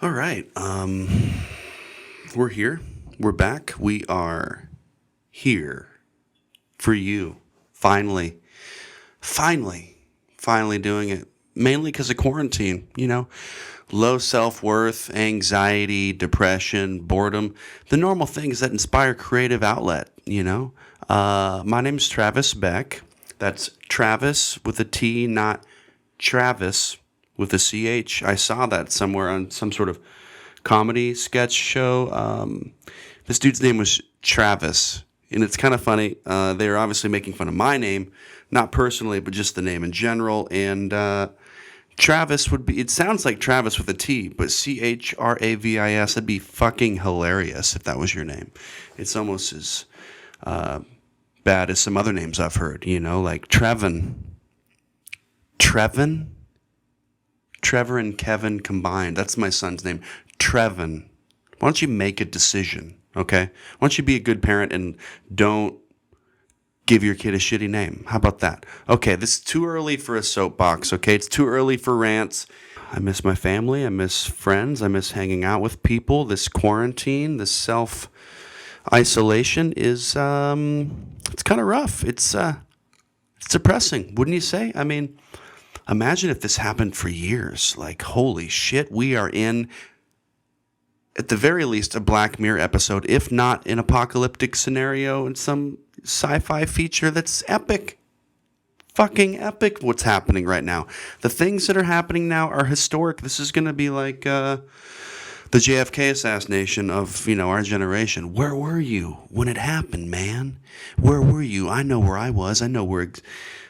All right. We're here. We're back. We are here for you. Finally. Finally doing it. Mainly because of quarantine, Low self-worth, anxiety, depression, boredom. The normal things that inspire creative outlet. My name's Travis Beck. That's Travis with a T, not Travis with a CH. I saw that somewhere on some sort of comedy sketch show. This dude's name was Travis, and it's kind of funny. They were obviously making fun of my name, not personally, but just the name in general. And Travis would be, it sounds like Travis with a T, but Chravis, that'd be fucking hilarious if that was your name. It's almost as bad as some other names I've heard, like Trevin. Trevin? Trevor and Kevin combined. That's my son's name. Trevin. Why don't you make a decision, okay? Why don't you be a good parent and don't give your kid a shitty name? How about that? Okay, this is too early for a soapbox, okay? It's too early for rants. I miss my family. I miss friends. I miss hanging out with people. This quarantine, this self-isolation is, it's kind of rough. It's depressing, wouldn't you say? I mean, imagine if this happened for years. Like, holy shit, we are in, at the very least, a Black Mirror episode, if not an apocalyptic scenario in some sci-fi feature that's epic. Fucking epic what's happening right now. The things that are happening now are historic. This is going to be like the JFK assassination of, our generation. Where were you when it happened, man? Where were you? I know where I was. I know where...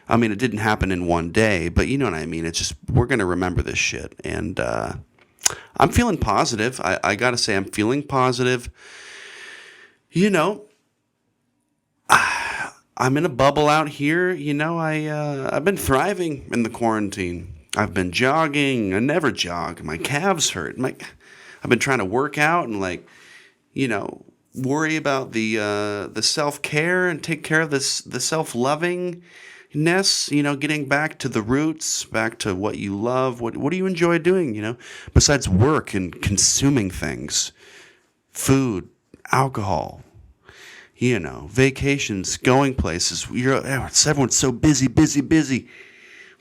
it didn't happen in one day, but you know what I mean? It's just, we're going to remember this shit. And I'm feeling positive. I got to say, I'm feeling positive. I'm in a bubble out here. I've been thriving in the quarantine. I've been jogging. I never jog. My calves hurt. I've been trying to work out and worry about the self-care and take care of the self-loving getting back to the roots, back to what you love. What do you enjoy doing, besides work and consuming things, food, alcohol, vacations, going places. Everyone's so busy.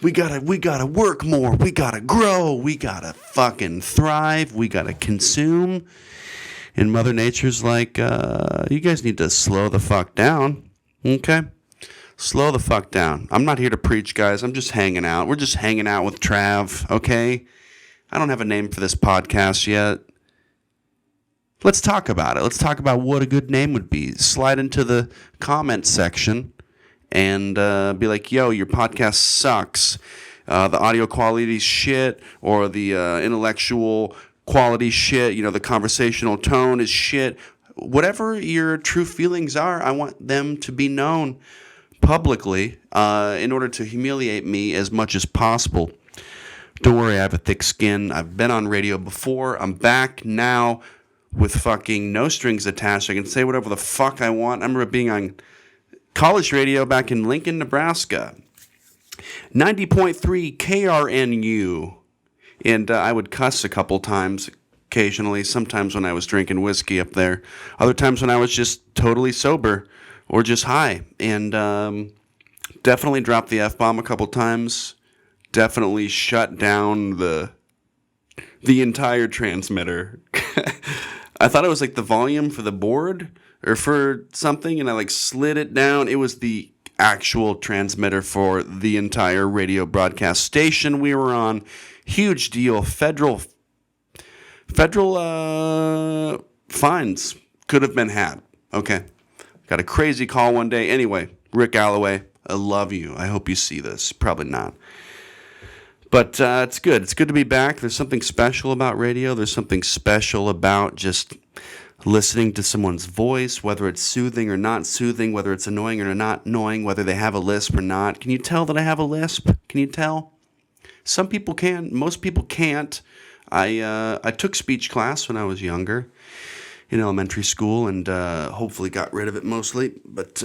We gotta work more. We gotta grow. We gotta fucking thrive. We gotta consume. And Mother Nature's like, you guys need to slow the fuck down, okay? Slow the fuck down. I'm not here to preach, guys. I'm just hanging out. We're just hanging out with Trav, okay? I don't have a name for this podcast yet. Let's talk about it. Let's talk about what a good name would be. Slide into the comment section and be like, yo, your podcast sucks. The audio quality's shit, or the intellectual quality shit. The conversational tone is shit. Whatever your true feelings are, I want them to be known publicly in order to humiliate me as much as possible. Don't worry, I have a thick skin. I've been on radio before. I'm back now with fucking no strings attached. I can say whatever the fuck I want. I remember being on college radio back in Lincoln, Nebraska. 90.3 KRNU. And I would cuss a couple times occasionally, sometimes when I was drinking whiskey up there. Other times when I was just totally sober. Or just high, and definitely dropped the F-bomb a couple times. Definitely shut down the entire transmitter. I thought it was like the volume for the board or for something, and I slid it down. It was the actual transmitter for the entire radio broadcast station we were on. Huge deal. Federal fines could have been had. Okay. Got a crazy call one day. Anyway, Rick Alloway, I love you. I hope you see this. Probably not. But it's good. It's good to be back. There's something special about radio. There's something special about just listening to someone's voice, whether it's soothing or not soothing, whether it's annoying or not annoying, whether they have a lisp or not. Can you tell that I have a lisp? Can you tell? Some people can. Most people can't. I took speech class when I was younger. In elementary school, and hopefully got rid of it mostly. But,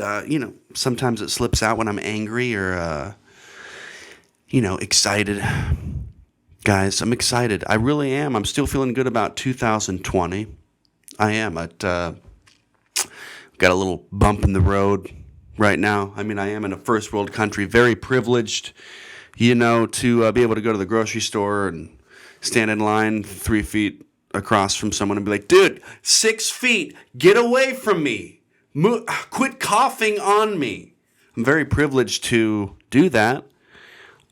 sometimes it slips out when I'm angry or, excited. Guys, I'm excited. I really am. I'm still feeling good about 2020. I am. Got a little bump in the road right now. I mean, I am in a first world country, very privileged, to be able to go to the grocery store and stand in line 3 feet across from someone and be like, dude, 6 feet, get away from me. Quit coughing on me. I'm very privileged to do that.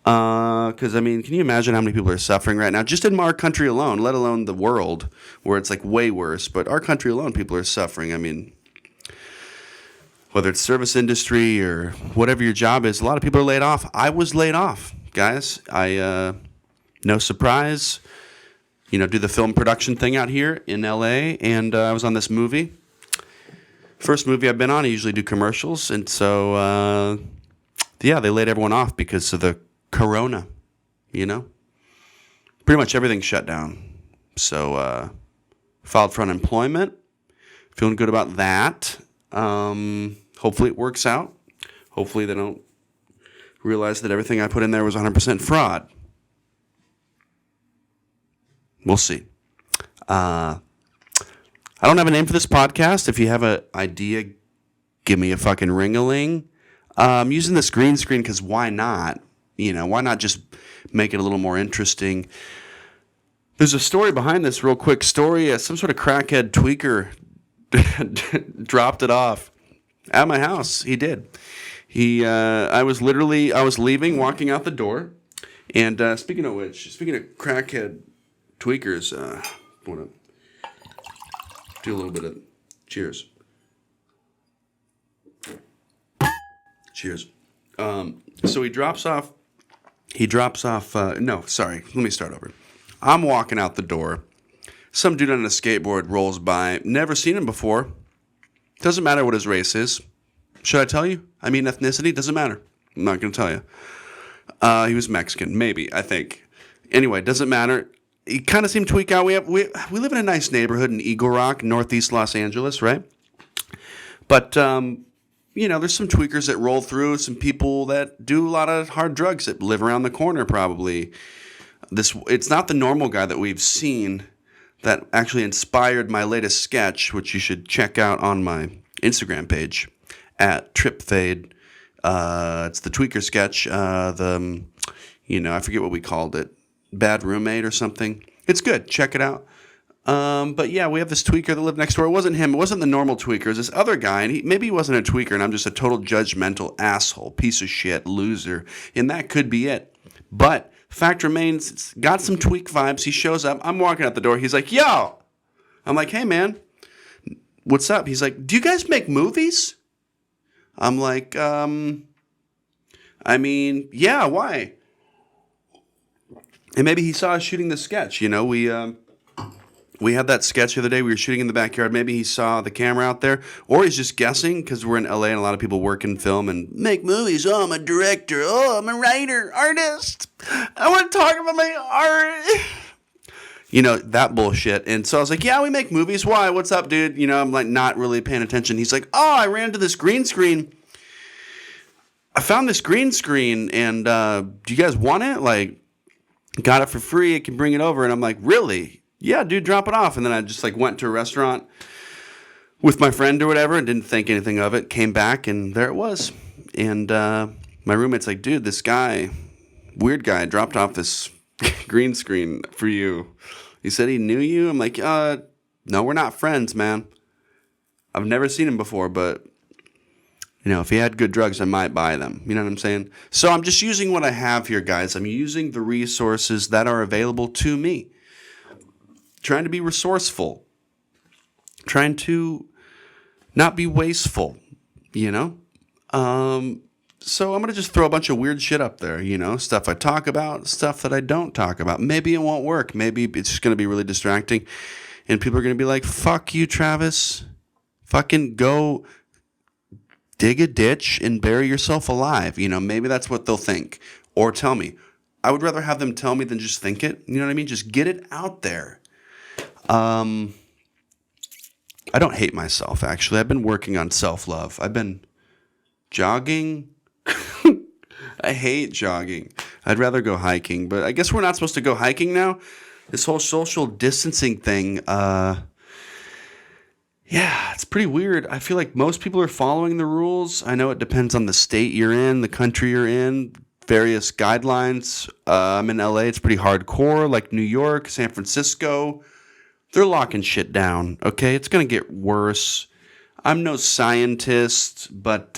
Because, I mean, can you imagine how many people are suffering right now? Just in our country alone, let alone the world, where it's like way worse. But our country alone, people are suffering. I mean, whether it's service industry or whatever your job is, a lot of people are laid off. I was laid off, guys. No surprise, do the film production thing out here in LA. And I was on this movie. First movie I've been on, I usually do commercials. And so, they laid everyone off because of the Corona, Pretty much everything shut down. So, filed for unemployment. Feeling good about that. Hopefully it works out. Hopefully they don't realize that everything I put in there was 100% fraud. We'll see. I don't have a name for this podcast. If you have an idea, give me a fucking ring-a-ling. I'm using this green screen because why not? Why not just make it a little more interesting? There's a story behind this, real quick story. Some sort of crackhead tweaker dropped it off at my house. He did. I was leaving, walking out the door. And speaking of crackhead tweakers, I want to do a little bit of cheers. Cheers. So he drops off. No, sorry. Let me start over. I'm walking out the door. Some dude on a skateboard rolls by. Never seen him before. Doesn't matter what his race is. Should I tell you? I mean, ethnicity? Doesn't matter. I'm not going to tell you. He was Mexican. Maybe, I think. Anyway, doesn't matter. He kind of seemed to tweak out. We live in a nice neighborhood in Eagle Rock, northeast Los Angeles, right? But, there's some tweakers that roll through, some people that do a lot of hard drugs that live around the corner probably. It's not the normal guy that we've seen that actually inspired my latest sketch, which you should check out on my Instagram page at TripFade. It's the tweaker sketch. I forget what we called it. Bad Roommate or something. It's good. Check it out. But yeah, we have this tweaker that lived next door. It wasn't him. It wasn't the normal tweaker. It was this other guy, and maybe he wasn't a tweaker, and I'm just a total judgmental asshole, piece of shit, loser, and that could be it. But fact remains, it's got some tweak vibes. He shows up. I'm walking out the door. He's like, yo. I'm like, hey, man, what's up? He's like, do you guys make movies? I'm like, yeah, why? And maybe he saw us shooting the sketch. We had that sketch the other day. We were shooting in the backyard. Maybe he saw the camera out there. Or he's just guessing because we're in LA and a lot of people work in film and make movies. Oh, I'm a director. Oh, I'm a writer, artist. I want to talk about my art. That bullshit. And so I was like, yeah, we make movies. Why? What's up, dude? I'm like not really paying attention. He's like, oh, I ran into this green screen. I found this green screen and do you guys want it? Like, got it for free. I can bring it over. And I'm like, really? Yeah, dude, drop it off. And then I just went to a restaurant with my friend or whatever and didn't think anything of it. Came back and there it was. And my roommate's like, dude, this guy, weird guy, dropped off this green screen for you. He said he knew you. I'm like, no, we're not friends, man. I've never seen him before, but if he had good drugs, I might buy them. You know what I'm saying? So I'm just using what I have here, guys. I'm using the resources that are available to me. Trying to be resourceful. Trying to not be wasteful, So I'm going to just throw a bunch of weird shit up there, Stuff I talk about, stuff that I don't talk about. Maybe it won't work. Maybe it's just going to be really distracting. And people are going to be like, fuck you, Travis. Fucking go dig a ditch and bury yourself alive. Maybe that's what they'll think. Or tell me. I would rather have them tell me than just think it. You know what I mean? Just get it out there. I don't hate myself, actually. I've been working on self-love. I've been jogging. I hate jogging. I'd rather go hiking, but I guess we're not supposed to go hiking now. This whole social distancing thing, yeah, it's pretty weird. I feel like most people are following the rules. I know it depends on the state you're in, the country you're in, various guidelines. I'm in LA. It's pretty hardcore, like New York, San Francisco. They're locking shit down, okay? It's going to get worse. I'm no scientist, but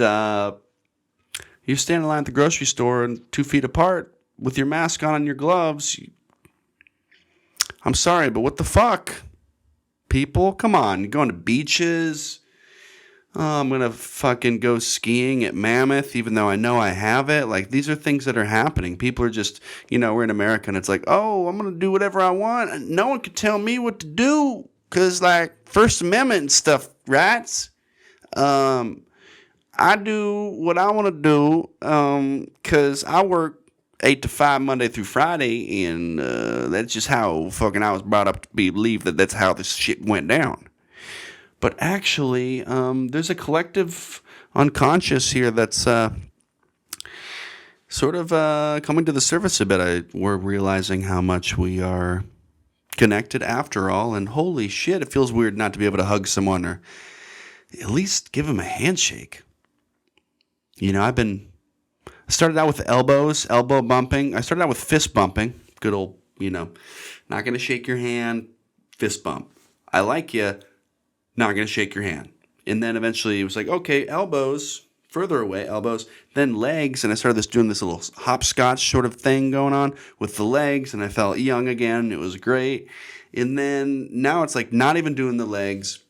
you stand in line at the grocery store and 2 feet apart with your mask on and your gloves. I'm sorry, but what the fuck? People, come on. You're going to beaches. Oh, I'm going to fucking go skiing at Mammoth, even though I know I have it. Like, these are things that are happening. People are just, we're in America, and it's like, oh, I'm going to do whatever I want. And no one can tell me what to do because, like, First Amendment and stuff, rats. I do what I want to do because I work 8 to 5 Monday through Friday, and that's just how fucking I was brought up to believe that that's how this shit went down. But actually, there's a collective unconscious here that's sort of coming to the surface a bit. We're realizing how much we are connected after all, and holy shit, it feels weird not to be able to hug someone or at least give them a handshake. I started out with elbows, elbow bumping. I started out with fist bumping. Good old, not going to shake your hand, fist bump. I like you, not going to shake your hand. And then eventually it was like, okay, elbows, further away, elbows, then legs. And I started doing this little hopscotch sort of thing going on with the legs. And I felt young again. It was great. And then now it's like not even doing the legs.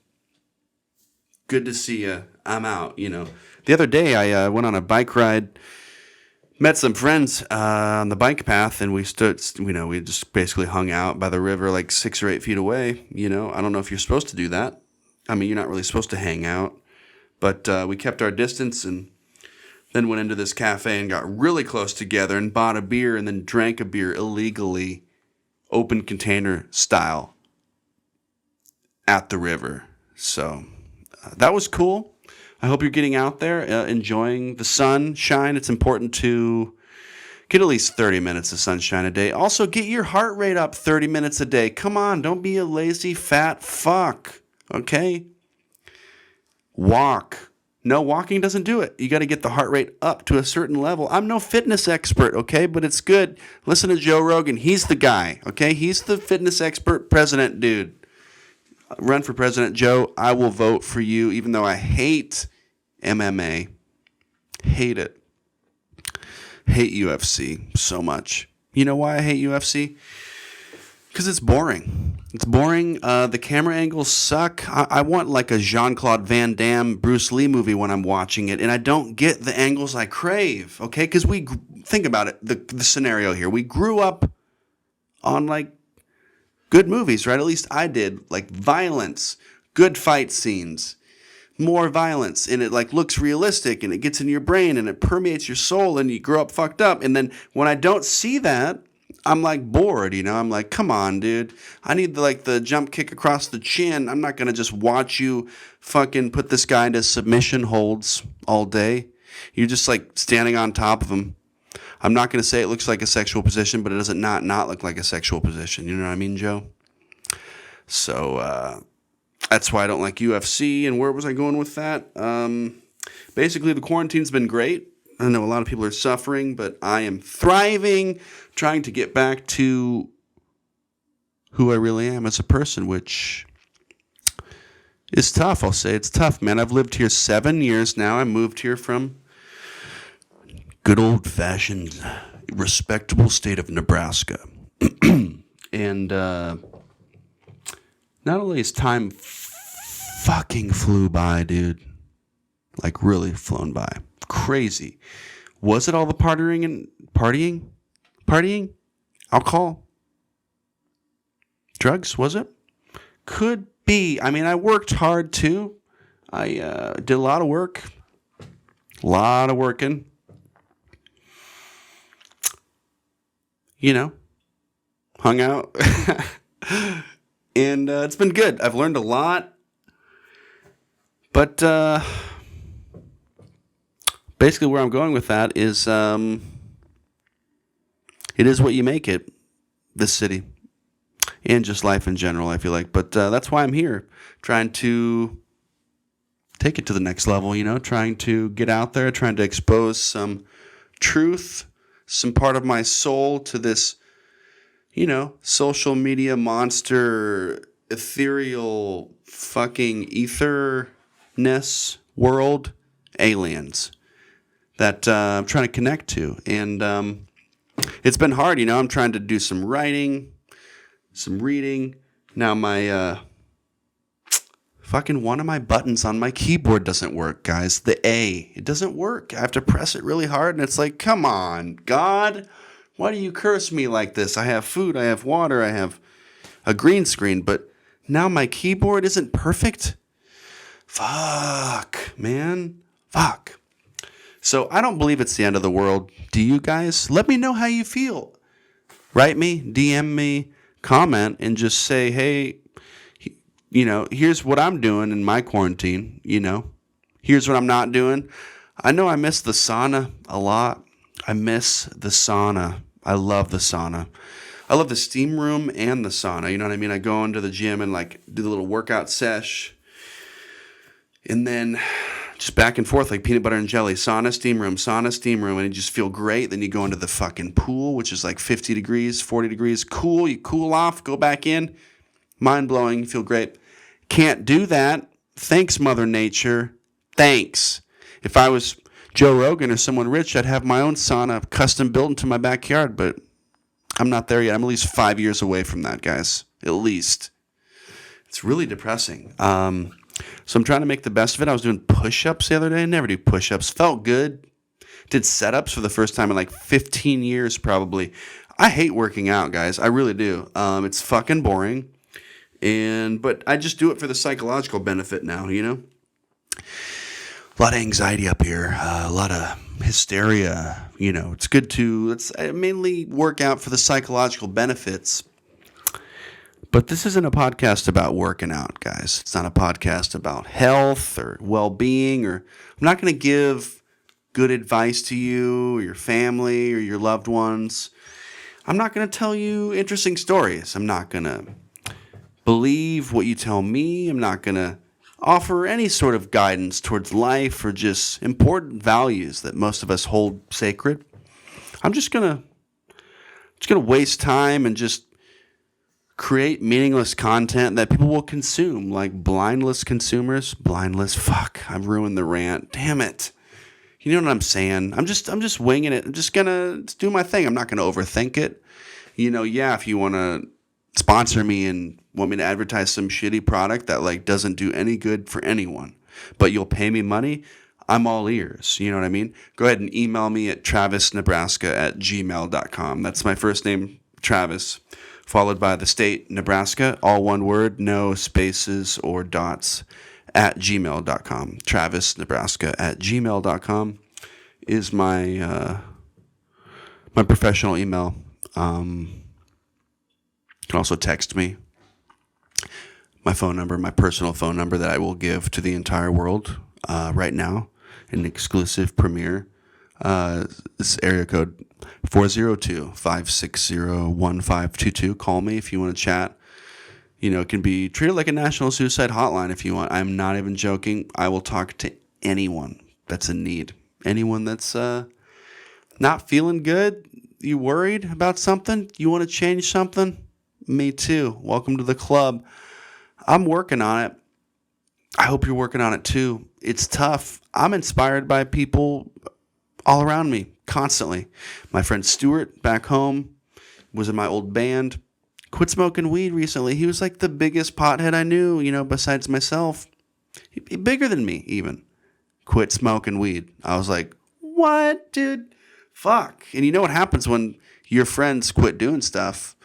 Good to see you. I'm out, The other day I went on a bike ride. Met some friends on the bike path, and we stood, we just basically hung out by the river like 6 or 8 feet away. I don't know if you're supposed to do that. I mean, you're not really supposed to hang out. But we kept our distance and then went into this cafe and got really close together and bought a beer and then drank a beer illegally, open container style, at the river. So that was cool. I hope you're getting out there, enjoying the sunshine. It's important to get at least 30 minutes of sunshine a day. Also, get your heart rate up 30 minutes a day. Come on, don't be a lazy fat fuck, okay? Walk. No, walking doesn't do it. You got to get the heart rate up to a certain level. I'm no fitness expert, okay? But it's good. Listen to Joe Rogan. He's the guy, okay? He's the fitness expert president dude. Run for president, Joe. I will vote for you, even though I hate MMA. Hate it. Hate UFC so much. You know why I hate UFC? Because it's boring. It's boring. The camera angles suck. I want like a Jean-Claude Van Damme, Bruce Lee movie when I'm watching it, and I don't get the angles I crave, okay? Because think about it, the scenario here. We grew up on like good movies, right? At least I did. Like violence, good fight scenes, more violence, and it like looks realistic, and it gets in your brain, and it permeates your soul, and you grow up fucked up. And then when I don't see that, I'm like bored, I'm like, come on, dude. I need the jump kick across the chin. I'm not gonna just watch you fucking put this guy into submission holds all day. You're just like standing on top of him. I'm not going to say it looks like a sexual position, but it doesn't not look like a sexual position. You know what I mean, Joe? So that's why I don't like UFC. And where was I going with that? Basically, the quarantine's been great. I know a lot of people are suffering, but I am thriving, trying to get back to who I really am as a person, which is tough. I'll say it's tough, man. I've lived here 7 years now. I moved here from good old-fashioned, respectable state of Nebraska. And not only has time fucking flew by, dude. Like, really flown by. Crazy. Was it all the partying and partying? Partying? Alcohol? Drugs, was it? Could be. I mean, I worked hard, too. I did a lot of work. A lot of working. Hung out. And it's been good. I've learned a lot. But basically where I'm going with that is It is what you make it, this city, and just life in general, I feel like. But that's why I'm here, trying to take it to the next level, trying to get out there, trying to expose some truth, some part of my soul to this, social media monster, ethereal fucking etherness world, aliens that I'm trying to connect to. And it's been hard, I'm trying to do some writing, some reading. Now my fucking one of my buttons on my keyboard doesn't work, guys. The A, it doesn't work. I have to press it really hard, and it's like, come on, God, why do you curse me like this? I have food, I have water, I have a green screen, but now my keyboard isn't perfect? Fuck, man. Fuck. So I don't believe it's the end of the world. Do you guys? Let me know how you feel. Write me, DM me, comment, and just say, hey, here's what I'm doing in my quarantine, Here's what I'm not doing. I know I miss the sauna a lot. I miss the sauna. I love the sauna. I love the steam room and the sauna. You know what I mean? I go into the gym and do the little workout sesh. And then just back and forth like peanut butter and jelly. Sauna, steam room, and you just feel great. Then you go into the fucking pool, which is like 50 degrees, 40 degrees. Cool. You cool off, go back in. Mind-blowing. You feel great. Can't do that. Thanks, Mother Nature. Thanks. If I was Joe Rogan or someone rich, I'd have my own sauna custom built into my backyard, but I'm not there yet. I'm at least 5 years away from that, guys. At least. It's really depressing. So I'm trying to make the best of it. I was doing push-ups the other day. I never do push-ups. Felt good. Did set-ups for the first time in 15 years probably. I hate working out, guys. I really do. It's fucking boring. But I just do it for the psychological benefit now, A lot of anxiety up here, a lot of hysteria, It's good to, I mainly work out for the psychological benefits. But this isn't a podcast about working out, guys. It's not a podcast about health or well-being, or I'm not going to give good advice to you or your family or your loved ones. I'm not going to tell you interesting stories. I'm not going to believe what you tell me. I'm not going to offer any sort of guidance towards life or just important values that most of us hold sacred. I'm just going to waste time and just create meaningless content that people will consume, like blindless consumers. Fuck, I've ruined the rant. Damn it. You know what I'm saying? I'm just winging it. I'm just gonna do my thing. I'm not gonna overthink it. If you want to sponsor me and want me to advertise some shitty product that doesn't do any good for anyone, but you'll pay me money, I'm all ears. You know what I mean? Go ahead and email me at travisnebraska@gmail.com. That's my first name, Travis, followed by the state, Nebraska, all one word, no spaces or dots, @gmail.com. travisnebraska@gmail.com is my professional email. You can also text me. My phone number, my personal phone number that I will give to the entire world right now, an exclusive premiere. This area code 402-560-1522. Call me if you want to chat. It can be treated like a national suicide hotline if you want. I'm not even joking. I will talk to anyone that's in need. Anyone that's not feeling good. You worried about something? You want to change something? Me too. Welcome to the club. I'm working on it. I hope you're working on it too. It's tough. I'm inspired by people all around me constantly. My friend Stuart back home was in my old band. Quit smoking weed recently. He was the biggest pothead I knew, besides myself. Bigger than me even. Quit smoking weed. I was like, what, dude? Fuck. And you know what happens when your friends quit doing stuff?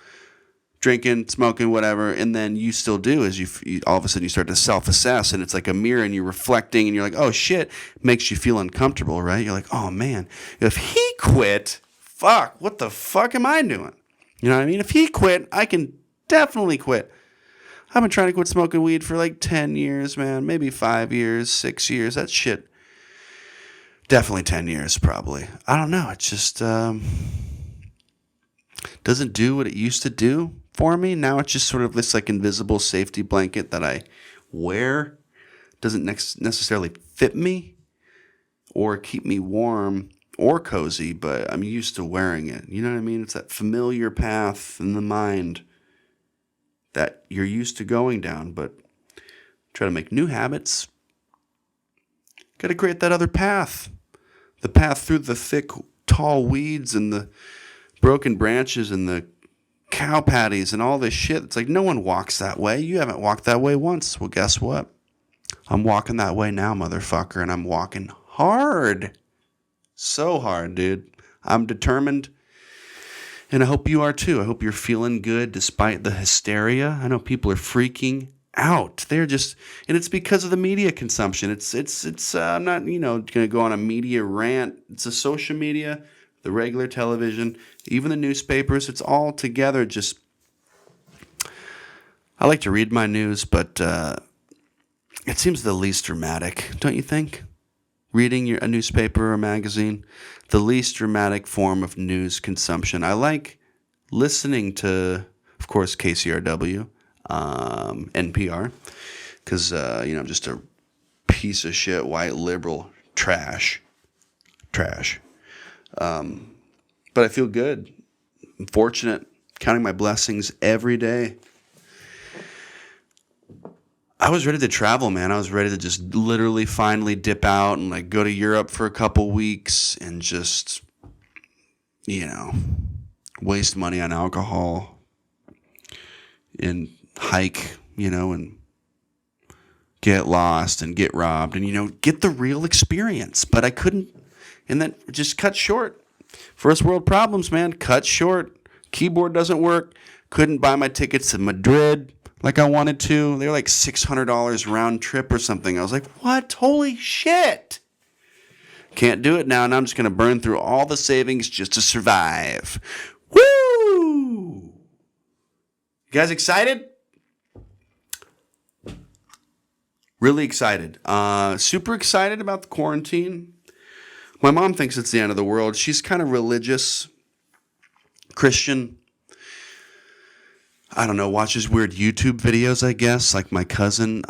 Drinking, smoking, whatever, and then you still do is you all of a sudden you start to self-assess, and it's like a mirror, and you're reflecting, and you're like, oh shit, it makes you feel uncomfortable, right? You're like, oh man, if he quit, fuck, what the fuck am I doing? You know what I mean? If he quit, I can definitely quit. I've been trying to quit smoking weed for 10 years, man, maybe 5 years, 6 years, that shit. Definitely 10 years, probably. I don't know, it's just, doesn't do what it used to do for me. Now it's just sort of this like invisible safety blanket that I wear. Doesn't necessarily fit me or keep me warm or cozy, but I'm used to wearing it. You know what I mean? It's that familiar path in the mind that you're used to going down, but try to make new habits. Got to create that other path. The path through the thick, tall weeds and the broken branches and the cow patties and all this shit. It's like no one walks that way. You haven't walked that way once. Well, guess what? I'm walking that way now, motherfucker, and I'm walking hard. So hard, dude. I'm determined, and I hope you are too. I hope you're feeling good despite the hysteria. I know people are freaking out. They're just, and it's because of the media consumption. I'm not, going to go on a media rant. It's the social media, the regular television, even the newspapers. It's all together just, I like to read my news, but it seems the least dramatic, don't you think? Reading a newspaper or a magazine, the least dramatic form of news consumption. I like listening to, of course, KCRW, NPR, because, I'm just a piece of shit, white liberal trash. But I feel good. I'm fortunate, counting my blessings every day. I was ready to travel, man. I was ready to just literally finally dip out and like go to Europe for a couple weeks and just, waste money on alcohol and hike, and get lost and get robbed and, get the real experience. But I couldn't, and then just cut short. First world problems, man. Cut short. Keyboard doesn't work. Couldn't buy my tickets to Madrid like I wanted to. They were like $600 round trip or something. I was like, what? Holy shit. Can't do it now, and I'm just going to burn through all the savings just to survive. Woo! You guys excited? Really excited. Super excited about the quarantine. My mom thinks it's the end of the world. She's kind of religious, Christian. I don't know, watches weird YouTube videos, I guess. Like my cousin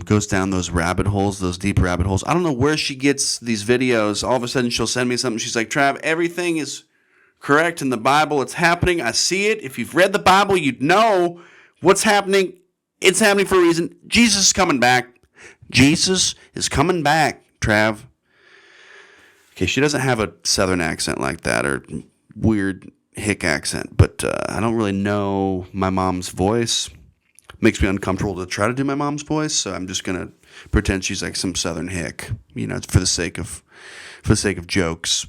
goes down those rabbit holes, those deep rabbit holes. I don't know where she gets these videos. All of a sudden she'll send me something. She's like, Trav, everything is correct in the Bible. It's happening. I see it. If you've read the Bible, you'd know what's happening. It's happening for a reason. Jesus is coming back. Jesus is coming back, Trav. Okay, she doesn't have a southern accent like that or weird hick accent, but I don't really know my mom's voice. Makes me uncomfortable to try to do my mom's voice, so I'm just gonna pretend she's like some southern hick, for the sake of jokes.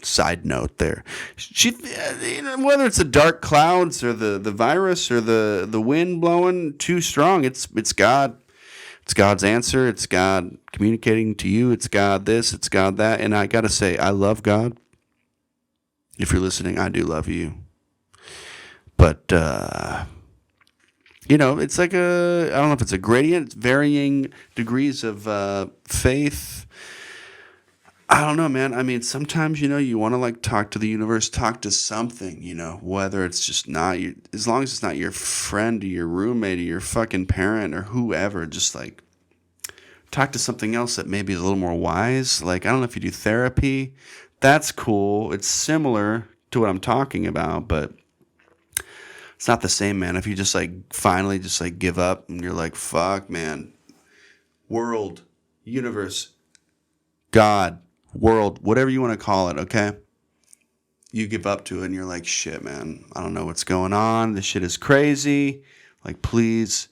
Side note there, she, whether it's the dark clouds or the virus or the wind blowing too strong, it's God. It's God's answer. It's God communicating to you. It's God this. It's God that. And I gotta say, I love God. If you're listening, I do love you. But, it's like I don't know if it's a gradient. It's varying degrees of faith. I don't know, man. I mean, sometimes, you want to like talk to the universe, talk to something, whether it's just not your, as long as it's not your friend or your roommate or your fucking parent or whoever, just like talk to something else that maybe is a little more wise. Like, I don't know if you do therapy. That's cool. It's similar to what I'm talking about, but it's not the same, man. If you just like finally just like give up and you're like, fuck, man, world, universe, God, world, whatever you want to call it, okay? You give up to it and you're like, shit, man, I don't know what's going on. This shit is crazy. Like, please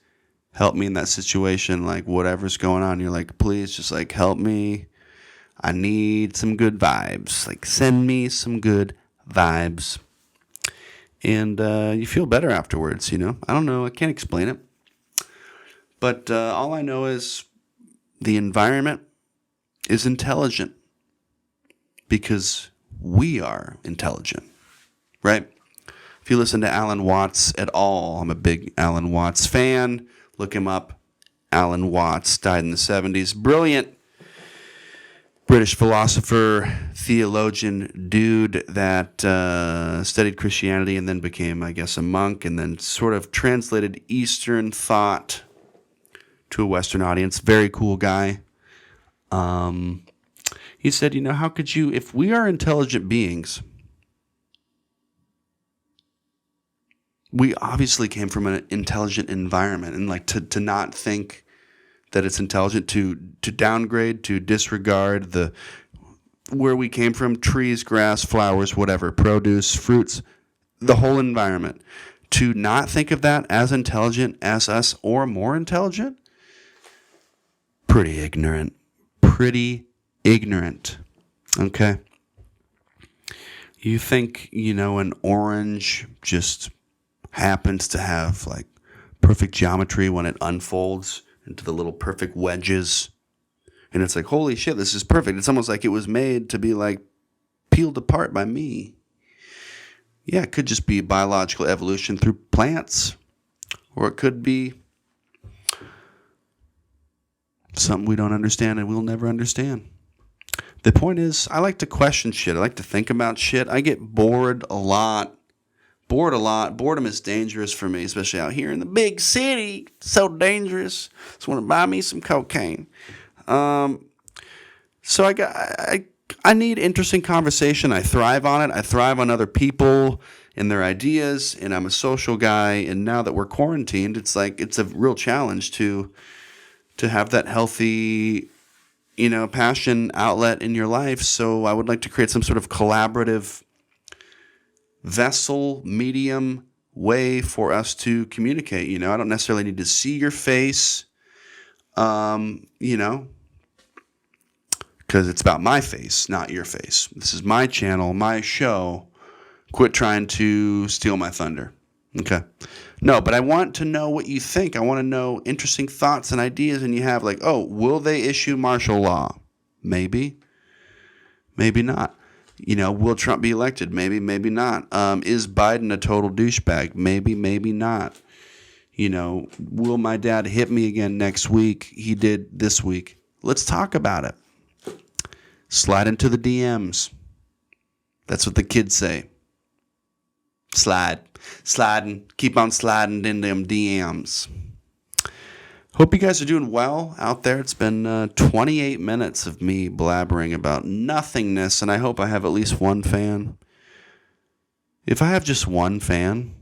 help me in that situation. Like, whatever's going on, you're like, please just like help me. I need some good vibes. Like, send me some good vibes. And you feel better afterwards, I don't know. I can't explain it. But all I know is the environment is intelligent because we are intelligent, right? If you listen to Alan Watts at all, I'm a big Alan Watts fan. Look him up. Alan Watts died in the 70s. Brilliant British philosopher, theologian dude that studied Christianity and then became, I guess, a monk and then sort of translated Eastern thought to a Western audience. Very cool guy. He said, how could you, if we are intelligent beings, we obviously came from an intelligent environment, and like to not think that it's intelligent, to downgrade, to disregard where we came from, trees, grass, flowers, whatever, produce, fruits, the whole environment, to not think of that as intelligent as us or more intelligent, pretty ignorant. Okay? You think, an orange just happens to have like perfect geometry when it unfolds into the little perfect wedges. And it's like, holy shit, this is perfect. It's almost like it was made to be like peeled apart by me. Yeah, it could just be biological evolution through plants. Or it could be something we don't understand and we'll never understand. The point is, I like to question shit. I like to think about shit. I get bored a lot. Boredom is dangerous for me, especially out here in the big city. So dangerous. Just want to buy me some cocaine. So I need interesting conversation. I thrive on it. I thrive on other people and their ideas. And I'm a social guy. And now that we're quarantined, it's a real challenge to have that healthy, passion outlet in your life. So I would like to create some sort of collaborative vessel, medium, way for us to communicate. I don't necessarily need to see your face, because it's about my face, not your face. This is my channel, my show. Quit trying to steal my thunder. Okay. No, but I want to know what you think. I want to know interesting thoughts and ideas, and you have like, will they issue martial law? Maybe. Maybe not. Will Trump be elected? Maybe, maybe not. Is Biden a total douchebag? Maybe, maybe not. Will my dad hit me again next week? He did this week. Let's talk about it. Slide into the DMs. That's what the kids say. Sliding. Keep on sliding in them DMs. Hope you guys are doing well out there. It's been 28 minutes of me blabbering about nothingness, and I hope I have at least one fan. If I have just one fan,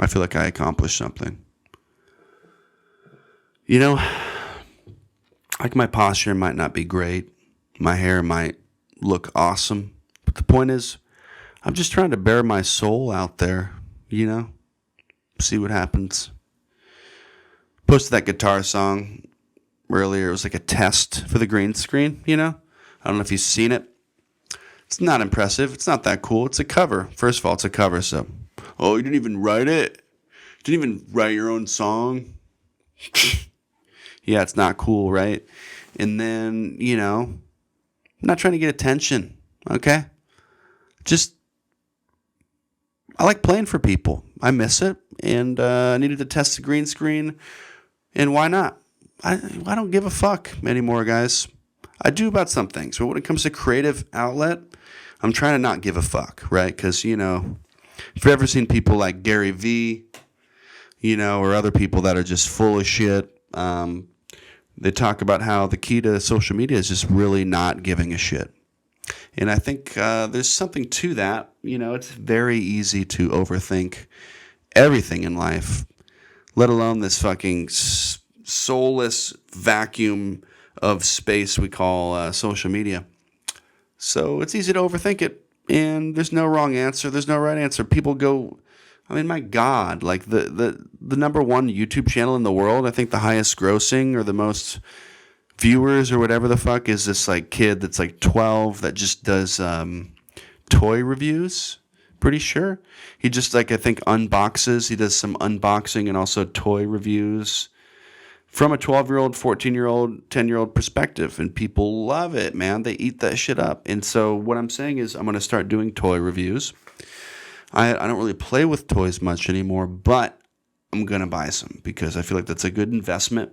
I feel like I accomplished something. Like my posture might not be great. My hair might look awesome. But the point is, I'm just trying to bare my soul out there, see what happens. Posted that guitar song earlier. It was like a test for the green screen, I don't know if you've seen it. It's not impressive. It's not that cool. It's a cover. First of all, it's a cover, so. Oh, you didn't even write it? Didn't even write your own song? Yeah, it's not cool, right? And then, I'm not trying to get attention, okay? I like playing for people. I miss it, and I needed to test the green screen. And why not? I don't give a fuck anymore, guys. I do about some things. But when it comes to creative outlet, I'm trying to not give a fuck, right? Because, if you've ever seen people like Gary Vee, or other people that are just full of shit, they talk about how the key to social media is just really not giving a shit. And I think there's something to that. It's very easy to overthink everything in life, let alone this fucking soulless vacuum of space we call social media. So it's easy to overthink it, and there's no wrong answer. There's no right answer. People go, my God, like the number one YouTube channel in the world, I think the highest grossing or the most viewers or whatever the fuck is this like kid that's like 12 that just does toy reviews. Pretty sure he just I think unboxes. He does some unboxing and also toy reviews from a 12-year-old, 14-year-old, 10-year-old perspective, and people love it, man. They eat that shit up. And so what I'm saying is I'm going to start doing toy reviews. I don't really play with toys much anymore, but I'm going to buy some because I feel like that's a good investment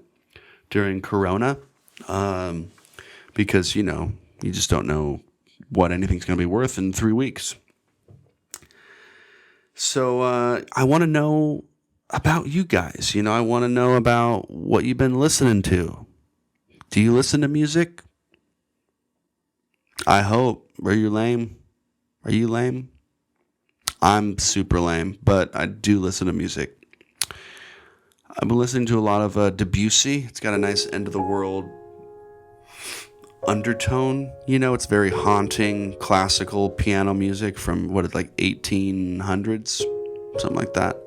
during Corona. because, you just don't know what anything's going to be worth in 3 weeks. So I want to know about you guys. I want to know about what you've been listening to. Do you listen to music? I hope. Are you lame? Are you lame? I'm super lame, but I do listen to music. I've been listening to a lot of Debussy. It's got a nice end of the world undertone. It's very haunting classical piano music from 1800s, something like that.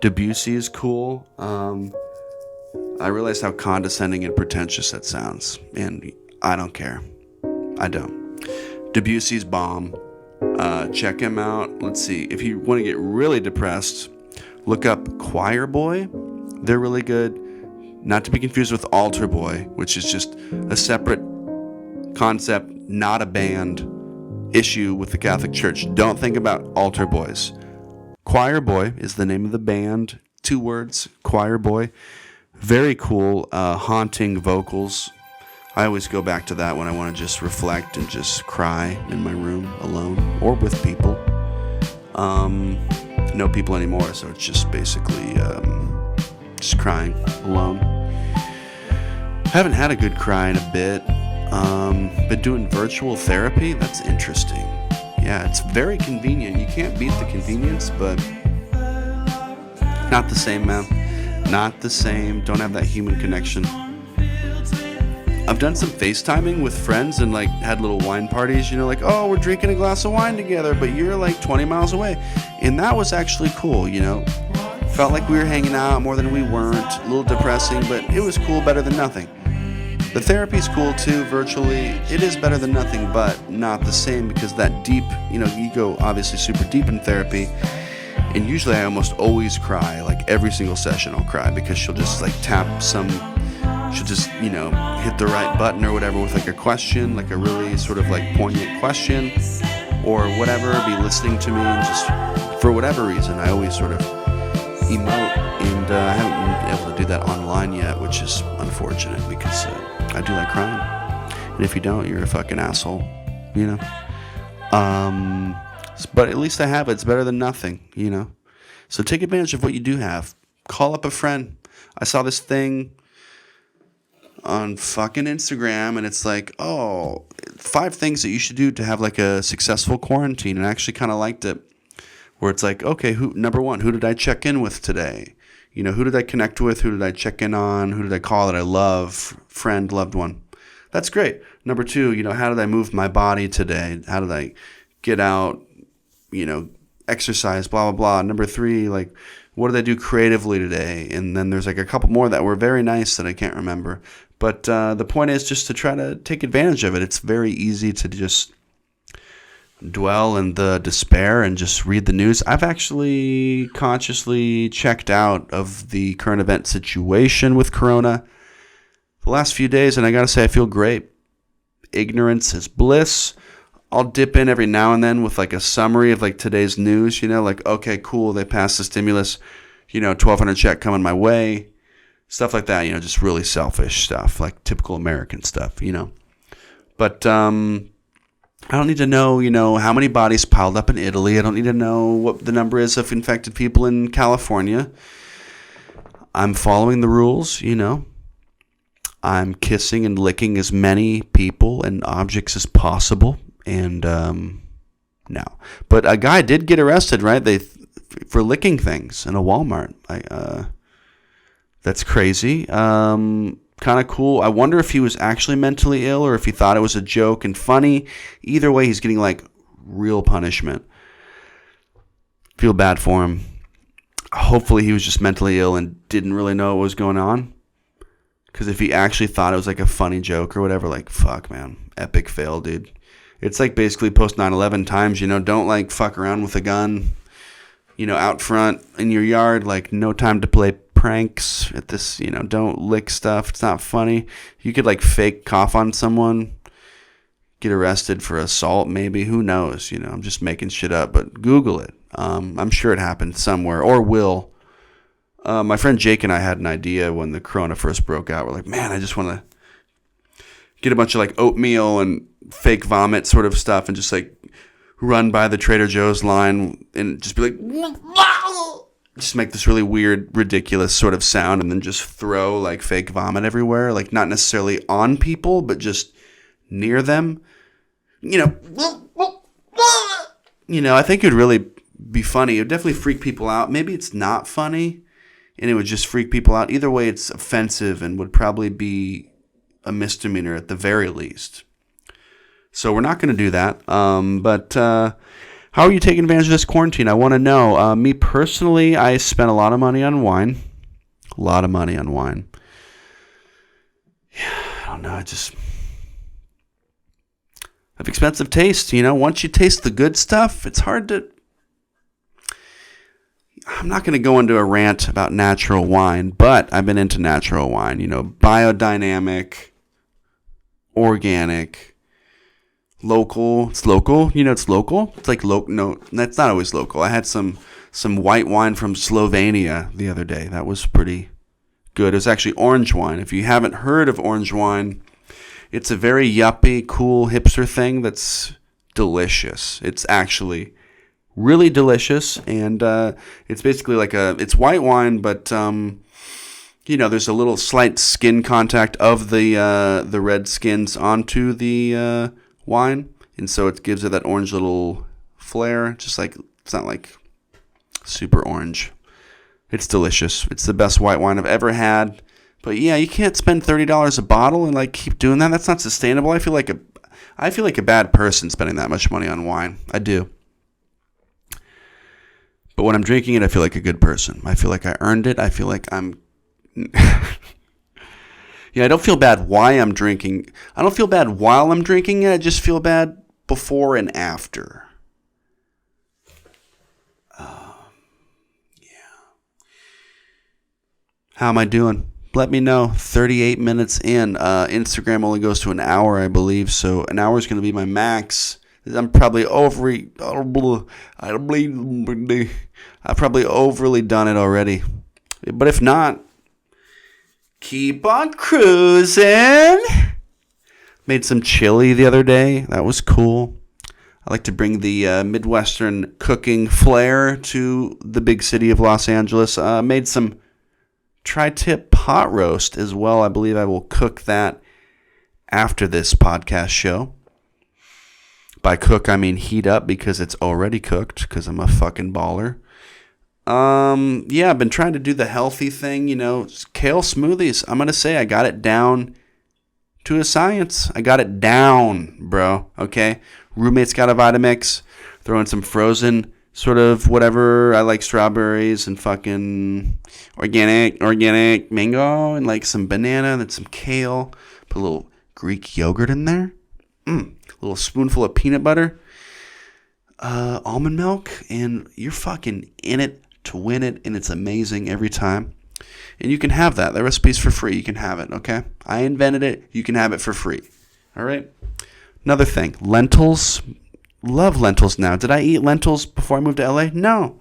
Debussy is cool. I realized how condescending and pretentious that sounds, and I don't care. I don't. Debussy's bomb. Check him out. Let's see. If you want to get really depressed, look up Choir Boy. They're really good. Not to be confused with Altar Boy, which is just a separate concept, not a band issue with the Catholic Church. Don't think about Altar Boys. Choir Boy is the name of the band. 2 words, Choir Boy. Very cool, haunting vocals. I always go back to that when I want to just reflect and just cry in my room alone or with people. No people anymore, so it's just basically just crying alone. I haven't had a good cry in a bit. Been doing virtual therapy. That's interesting. Yeah, it's very convenient. You can't beat the convenience, but not the same, man. Not the same. Don't have that human connection. I've done some FaceTiming with friends and had little wine parties, oh, we're drinking a glass of wine together, but you're 20 miles away. And that was actually cool, Felt like we were hanging out more than we weren't. A little depressing, but it was cool, better than nothing. The therapy's cool too, virtually. It is better than nothing, but not the same because that deep, you go obviously super deep in therapy. And usually I almost always cry, every single session I'll cry because she'll just tap some, she'll just, hit the right button or whatever with a question, a really sort of poignant question or whatever, be listening to me and just, for whatever reason, I always sort of emote, and I haven't been able to do that online yet, which is unfortunate because I do like crying. And if you don't, you're a fucking asshole, But at least I have it. It's better than nothing, So take advantage of what you do have. Call up a friend. I saw this thing on fucking Instagram, and it's 5 things that you should do to have a successful quarantine, and I actually kind of liked it. Where it's okay, number 1, who did I check in with today? Who did I connect with? Who did I check in on? Who did I call that I love? Friend, loved one. That's great. Number 2, how did I move my body today? How did I get out, exercise, blah, blah, blah. Number 3, what did I do creatively today? And then there's a couple more that were very nice that I can't remember. But the point is just to try to take advantage of it. It's very easy to just dwell in the despair and just read the news. I've actually consciously checked out of the current event situation with Corona the last few days, and I gotta say I feel great. Ignorance is bliss. I'll dip in every now and then with a summary of today's news, okay, cool, they passed the stimulus, $1,200 check coming my way, stuff like that, just really selfish stuff, typical American stuff, But I don't need to know, how many bodies piled up in Italy. I don't need to know what the number is of infected people in California. I'm following the rules, I'm kissing and licking as many people and objects as possible. And no. But a guy did get arrested, right? For licking things in a Walmart. That's crazy. Kind of cool. I wonder if he was actually mentally ill or if he thought it was a joke and funny. Either way, he's getting real punishment. Feel bad for him. Hopefully he was just mentally ill and didn't really know what was going on. Because if he actually thought it was a funny joke or whatever, fuck, man. Epic fail, dude. It's basically post 9/11 times, don't fuck around with a gun, out front in your yard, no time to play pranks at this, don't lick stuff. It's not funny. You could fake cough on someone, get arrested for assault maybe. Who knows? I'm just making shit up, but Google it. I'm sure it happened somewhere or will. My friend Jake and I had an idea when the corona first broke out. We're man, I just want to get a bunch of like oatmeal and fake vomit sort of stuff and just like run by the Trader Joe's line and just be like, just make this really weird, ridiculous sort of sound and then just throw like fake vomit everywhere. Like not necessarily on people, but just near them. You know, I think it would really be funny. It would definitely freak people out. Maybe it's not funny and it would just freak people out. Either way, it's offensive and would probably be a misdemeanor at the very least. So we're not going to do that. But how are you taking advantage of this quarantine? I want to know. Me personally, I spent a lot of money on wine. A lot of money on wine. Yeah, I don't know. I have expensive taste. You know, once you taste the good stuff, it's hard to... I'm not going to go into a rant about natural wine, but I've been into natural wine. You know, biodynamic, organic, local. It's local. You know, it's local. It's like local. No, that's not always local. I had some white wine from Slovenia the other day. That was pretty good. It was actually orange wine. If you haven't heard of orange wine, it's a very yuppie, cool hipster thing that's delicious. It's actually really delicious, and it's basically like it's white wine, but you know, there's a little slight skin contact of the red skins onto the wine, and so it gives it that orange little flair. Just like it's not like super orange. It's delicious. It's the best white wine I've ever had. But yeah, you can't spend $30 a bottle and like keep doing that. That's not sustainable. I feel like a bad person spending that much money on wine. I do. But when I'm drinking it, I feel like a good person. I feel like I earned it. I feel like I'm... Yeah, I don't feel bad why I'm drinking. I don't feel bad while I'm drinking it. I just feel bad before and after. Yeah. How am I doing? Let me know. 38 minutes in. Instagram only goes to an hour, I believe. So an hour is going to be my max. I'm probably overly done it already. But if not, keep on cruising. Made some chili the other day. That was cool. I like to bring the Midwestern cooking flair to the big city of Los Angeles. Made some tri-tip pot roast as well. I believe I will cook that after this podcast show. By cook, I mean heat up because it's already cooked because I'm a fucking baller. Yeah, I've been trying to do the healthy thing, you know, kale smoothies. I'm going to say I got it down to a science. I got it down, bro, okay? Roommate's got a Vitamix, throw in some frozen sort of whatever. I like strawberries and fucking organic mango and like some banana and then some kale. Put a little Greek yogurt in there. A little spoonful of peanut butter, almond milk, and you're fucking in it to win it, and it's amazing every time. And you can have that. The recipe's for free. You can have it, okay? I invented it. You can have it for free. All right? Another thing, lentils. Love lentils now. Did I eat lentils before I moved to LA? No.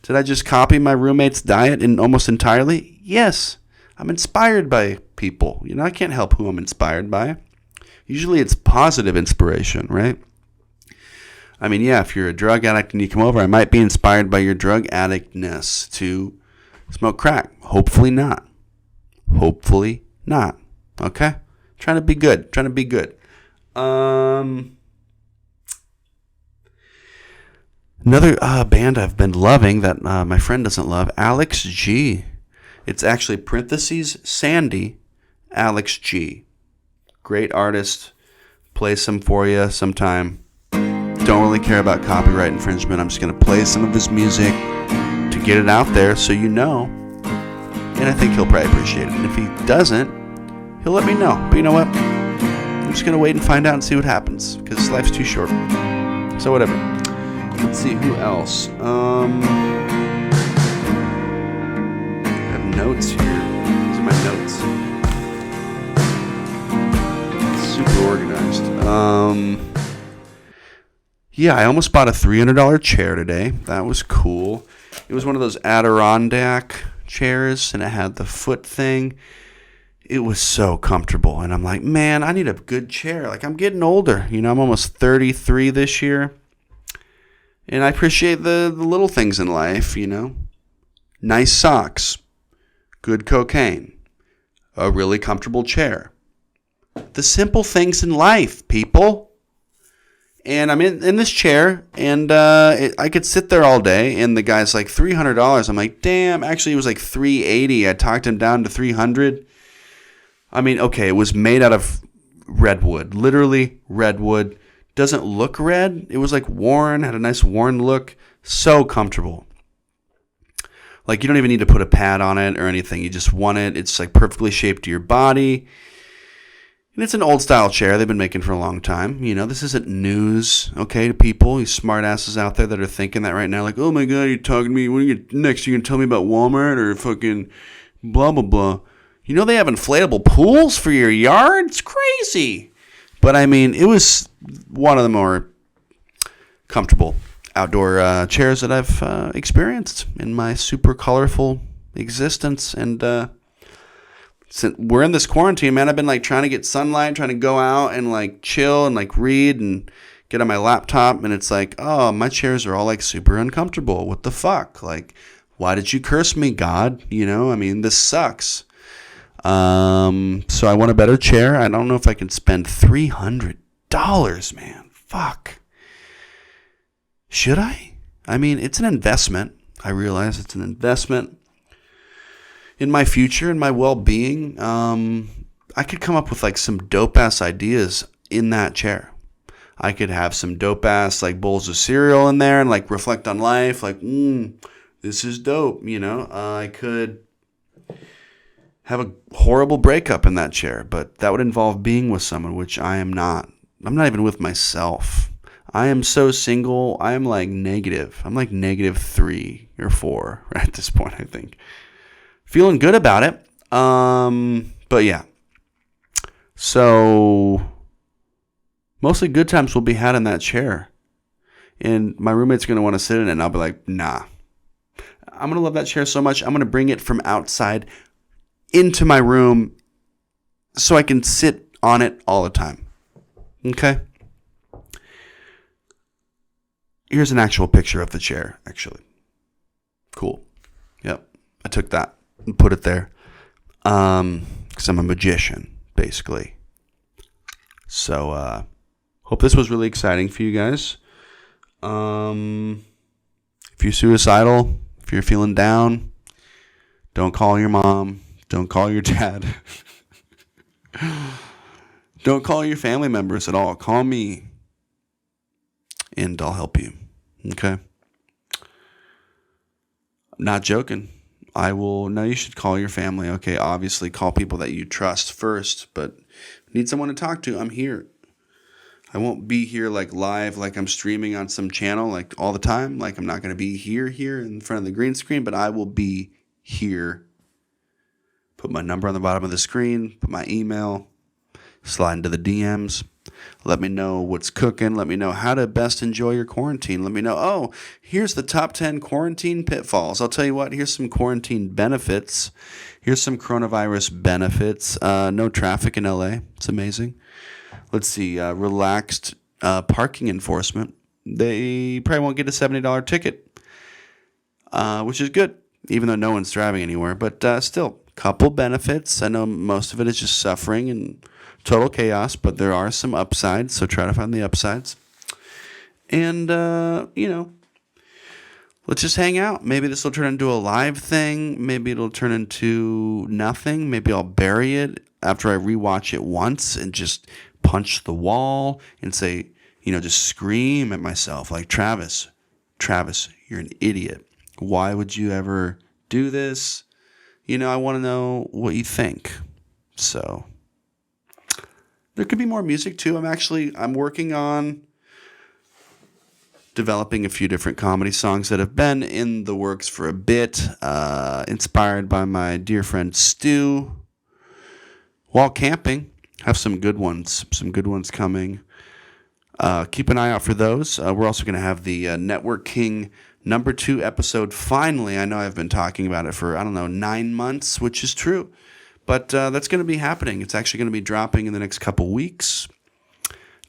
Did I just copy my roommate's diet almost entirely? Yes. I'm inspired by people. You know, I can't help who I'm inspired by. Usually it's positive inspiration, right? I mean, yeah, if you're a drug addict and you come over, I might be inspired by your drug addictness to smoke crack. Hopefully not. Hopefully not. Okay? Trying to be good. Another band I've been loving that my friend doesn't love, Alex G. It's actually parentheses, Sandy, Alex G. Great artist. Play some for you sometime. Don't really care about copyright infringement. I'm just going to play some of his music to get it out there so you know. And I think he'll probably appreciate it. And if he doesn't, he'll let me know. But you know what? I'm just going to wait and find out and see what happens. Because life's too short. So whatever. Let's see who else. I have notes here. These are my notes. Super organized. Yeah, I almost bought a $300 chair today. That was cool. It was one of those Adirondack chairs, and it had the foot thing. It was so comfortable. And I'm like, man, I need a good chair. Like, I'm getting older. I'm almost 33 this year. And I appreciate the little things in life, Nice socks, good cocaine, a really comfortable chair. The simple things in life, people. And I'm in this chair, and I could sit there all day, and the guy's like $300. I'm like, damn. Actually, it was like $380. I talked him down to $300. I mean, okay, it was made out of redwood, literally redwood. Doesn't look red. It was like worn, had a nice worn look. So comfortable. Like, you don't even need to put a pad on it or anything. You just want it. It's like perfectly shaped to your body. And it's an old style chair they've been making for a long time. This isn't news, okay, to people, you smart asses out there that are thinking that right now, like, oh my God, you're talking to me. When are you next? You're going to tell me about Walmart or fucking blah, blah, blah. They have inflatable pools for your yard? It's crazy. But I mean, it was one of the more comfortable outdoor chairs that I've experienced in my super colorful existence. And since we're in this quarantine, man, I've been like trying to get sunlight, trying to go out and like chill and like read and get on my laptop. And it's like, oh, my chairs are all like super uncomfortable. What the fuck? Like, why did you curse me, God? I mean, this sucks. So I want a better chair. I don't know if I can spend $300, man. Fuck. Should I? I mean, it's an investment. I realize it's an investment in my future, in my well-being. I could come up with like some dope-ass ideas in that chair. I could have some dope-ass like bowls of cereal in there and like reflect on life. Like, this is dope, I could have a horrible breakup in that chair, but that would involve being with someone, which I am not. I'm not even with myself. I am so single. I am like negative. I'm like -3 or 4 at this point, I think. Feeling good about it. But yeah. So mostly good times will be had in that chair. And my roommate's going to want to sit in it, and I'll be like, nah. I'm going to love that chair so much, I'm going to bring it from outside into my room so I can sit on it all the time. Okay? Here's an actual picture of the chair, actually. Cool. Yep. I took that and put it there. Because I'm a magician, basically. So, hope this was really exciting for you guys. If you're suicidal, if you're feeling down, don't call your mom. Don't call your dad. Don't call your family members at all. Call me, and I'll help you. Okay? I'm not joking. I will. No, you should call your family. Okay, obviously call people that you trust first, but need someone to talk to. I'm here. I won't be here like live, like I'm streaming on some channel like all the time. Like I'm not going to be here in front of the green screen, but I will be here. Put my number on the bottom of the screen, put my email, slide into the DMs. Let me know what's cooking. Let me know how to best enjoy your quarantine. Let me know, oh, here's the top 10 quarantine pitfalls. I'll tell you what, here's some quarantine benefits. Here's some coronavirus benefits. No traffic in LA. It's amazing. Let's see, relaxed parking enforcement. They probably won't get a $70 ticket, which is good, even though no one's driving anywhere. But still, couple benefits. I know most of it is just suffering and total chaos, but there are some upsides, so try to find the upsides. And, let's just hang out. Maybe this will turn into a live thing. Maybe it'll turn into nothing. Maybe I'll bury it after I rewatch it once and just punch the wall and say, just scream at myself like, Travis, you're an idiot. Why would you ever do this? I want to know what you think. So there could be more music too. I'm working on developing a few different comedy songs that have been in the works for a bit, inspired by my dear friend Stu. While camping, have some good ones coming. Keep an eye out for those. We're also going to have the Network King number 2 episode. Finally, I know I've been talking about it for, 9 months, which is true. But that's going to be happening. It's actually going to be dropping in the next couple weeks.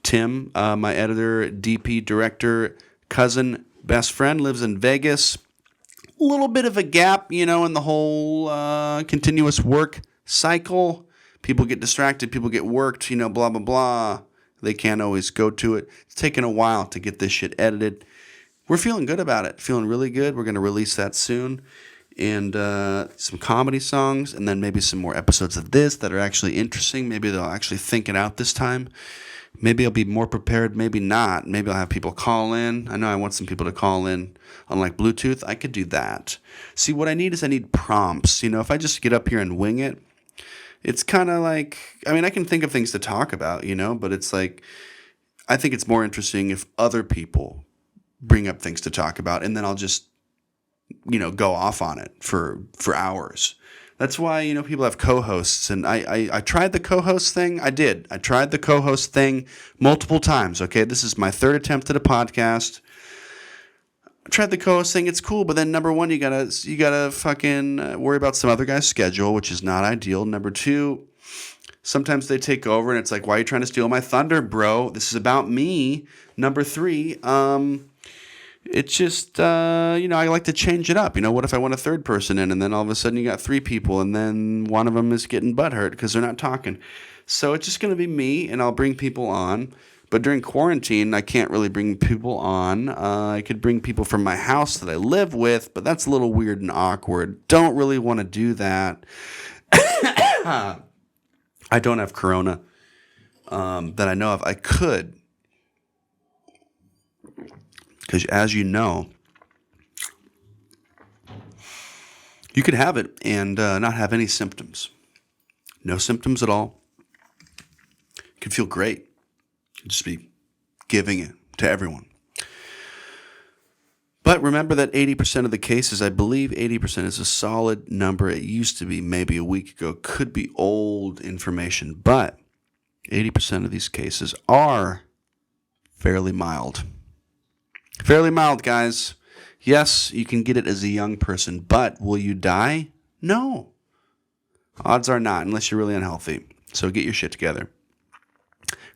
Tim, my editor, DP, director, cousin, best friend, lives in Vegas. A little bit of a gap, in the whole continuous work cycle. People get distracted. People get worked, blah, blah, blah. They can't always go to it. It's taken a while to get this shit edited. We're feeling good about it. Feeling really good. We're going to release that soon. And some comedy songs, and then maybe some more episodes of this that are actually interesting. Maybe they'll actually think it out this time. Maybe I'll be more prepared, maybe not. Maybe I'll have people call in. I know I want some people to call in on like Bluetooth. I could do that. See, what I need prompts. If I just get up here and wing it, it's kind of like, I can think of things to talk about, but it's like, I think it's more interesting if other people bring up things to talk about, and then I'll just go off on it for hours. That's why, people have co-hosts. And I tried the co-host thing. I tried the co-host thing multiple times. Okay. This is my third attempt at a podcast. I tried the co-host thing. It's cool. But then number one, you gotta fucking worry about some other guy's schedule, which is not ideal. Number two, sometimes they take over and it's like, why are you trying to steal my thunder, bro? This is about me. Number three, it's just, I like to change it up. What if I want a third person in, and then all of a sudden you got three people, and then one of them is getting butthurt because they're not talking. So it's just going to be me, and I'll bring people on. But during quarantine, I can't really bring people on. I could bring people from my house that I live with, but that's a little weird and awkward. Don't really want to do that. I don't have corona that I know of. I could. Because as you know, you could have it and not have any symptoms. No symptoms at all. You could feel great. Just be giving it to everyone. But remember that 80% of the cases, I believe 80% is a solid number. It used to be maybe a week ago. Could be old information. But 80% of these cases are fairly mild. Fairly mild, guys. Yes, you can get it as a young person, but will you die? No. Odds are not, unless you're really unhealthy. So get your shit together.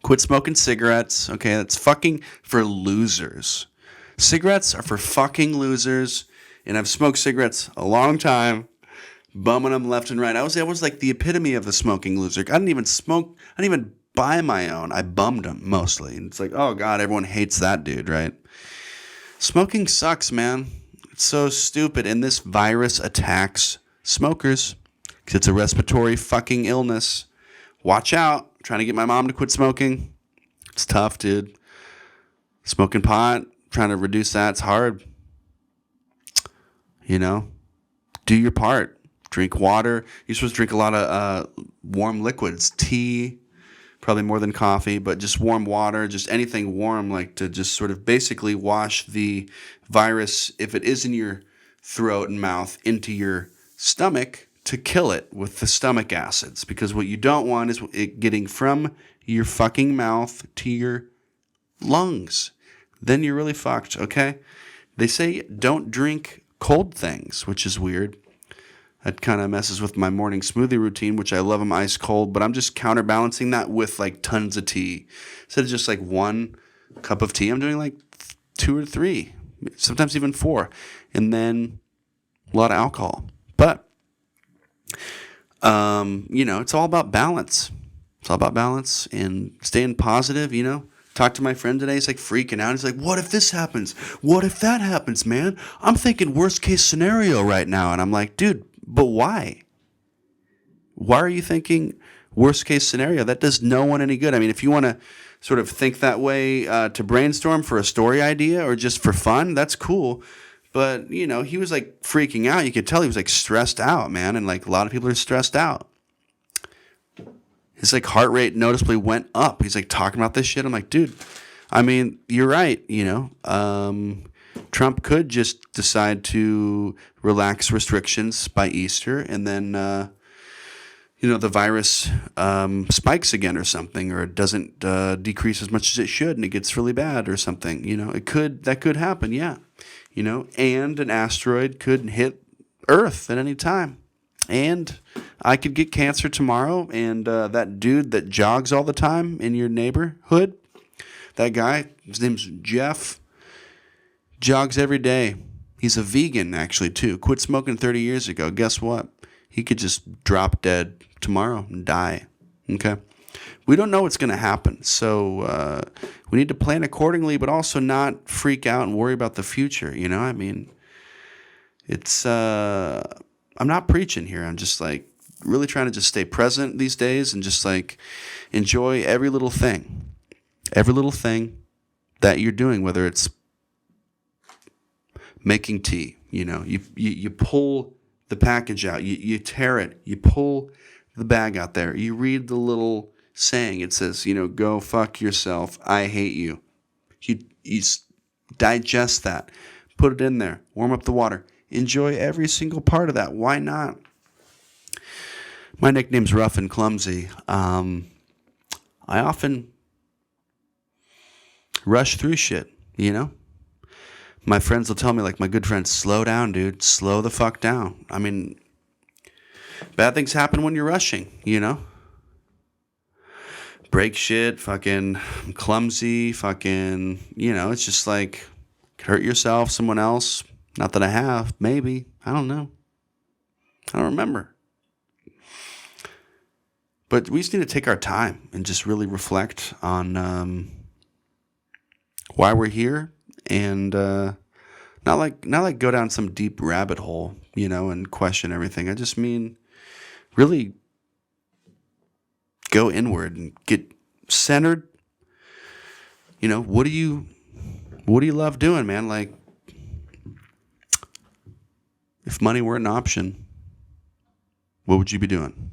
Quit smoking cigarettes. Okay, that's fucking for losers. Cigarettes are for fucking losers, and I've smoked cigarettes a long time, bumming them left and right. I was like the epitome of the smoking loser. I didn't even smoke. I didn't even buy my own. I bummed them mostly. And it's like, oh God, everyone hates that dude, right? Smoking sucks, man. It's so stupid. And this virus attacks smokers because it's a respiratory fucking illness. Watch out. I'm trying to get my mom to quit smoking. It's tough, dude. Smoking pot, trying to reduce that, it's hard. Do your part. Drink water. You're supposed to drink a lot of warm liquids. Tea, probably more than coffee, but just warm water, just anything warm, like to just sort of basically wash the virus, if it is in your throat and mouth, into your stomach to kill it with the stomach acids. Because what you don't want is it getting from your fucking mouth to your lungs. Then you're really fucked, okay? They say don't drink cold things, which is weird. That kind of messes with my morning smoothie routine, which I love them ice cold, but I'm just counterbalancing that with like tons of tea. Instead of just like 1 cup of tea, I'm doing like 2 or 3, sometimes even 4, and then a lot of alcohol. But, it's all about balance. It's all about balance and staying positive, Talked to my friend today. He's like freaking out. He's like, what if this happens? What if that happens, man? I'm thinking worst case scenario right now. And I'm like, dude, but why? Why are you thinking worst case scenario? That does no one any good. I mean, if you want to sort of think that way to brainstorm for a story idea or just for fun, that's cool. But, he was like freaking out. You could tell he was like stressed out, man. And like a lot of people are stressed out. His like heart rate noticeably went up. He's like talking about this shit. I'm like, dude, you're right. Trump could just decide to relax restrictions by Easter, and then, the virus spikes again or something, or it doesn't decrease as much as it should, and it gets really bad or something. That could happen, yeah. And an asteroid could hit Earth at any time. And I could get cancer tomorrow, and that dude that jogs all the time in your neighborhood, that guy, his name's Jeff, jogs every day. He's a vegan, actually, too. Quit smoking 30 years ago. Guess what? He could just drop dead tomorrow and die. Okay? We don't know what's going to happen, so we need to plan accordingly, but also not freak out and worry about the future, you know? I mean, it's... I'm not preaching here. I'm just like really trying to just stay present these days and just like enjoy every little thing that you're doing, whether it's making tea, you know, you pull the package out, you tear it, you pull the bag out there, you read the little saying, it says, you know, go fuck yourself, I hate you. You digest that, put it in there, warm up the water. Enjoy every single part of that. Why not? My nickname's Rough and Clumsy. I often rush through shit, you know? My friends will tell me, like my good friends, slow down, dude. Slow the fuck down. I mean, bad things happen when you're rushing, you know? Break shit, fucking clumsy, fucking, you know, it's just like hurt yourself, someone else. Not that I have. Maybe. I don't know. I don't remember. But we just need to take our time and just really reflect on why we're here, and not like go down some deep rabbit hole, you know, and question everything. I just mean really go inward and get centered. You know, what do you love doing, man? Like, if money were an option, what would you be doing?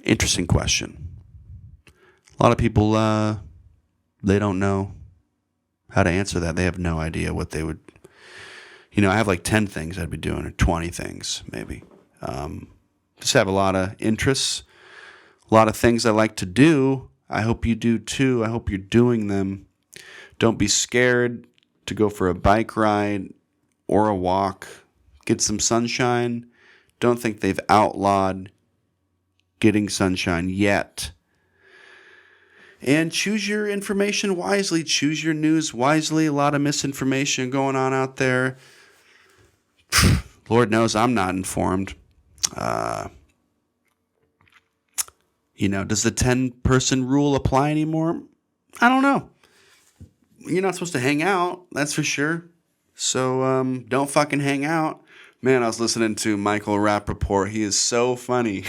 Interesting question. A lot of people, they don't know how to answer that. They have no idea what they would, you know, I have like 10 things I'd be doing, or 20 things maybe. Just have a lot of interests, a lot of things I like to do. I hope you do too. I hope you're doing them. Don't be scared to go for a bike ride or a walk. Get some sunshine. Don't think they've outlawed getting sunshine yet. And choose your information wisely. Choose your news wisely. A lot of misinformation going on out there. Lord knows I'm not informed. You know, does the 10-person rule apply anymore? I don't know. You're not supposed to hang out, that's for sure. So don't fucking hang out. Man, I was listening to Michael Rappaport. He is so funny.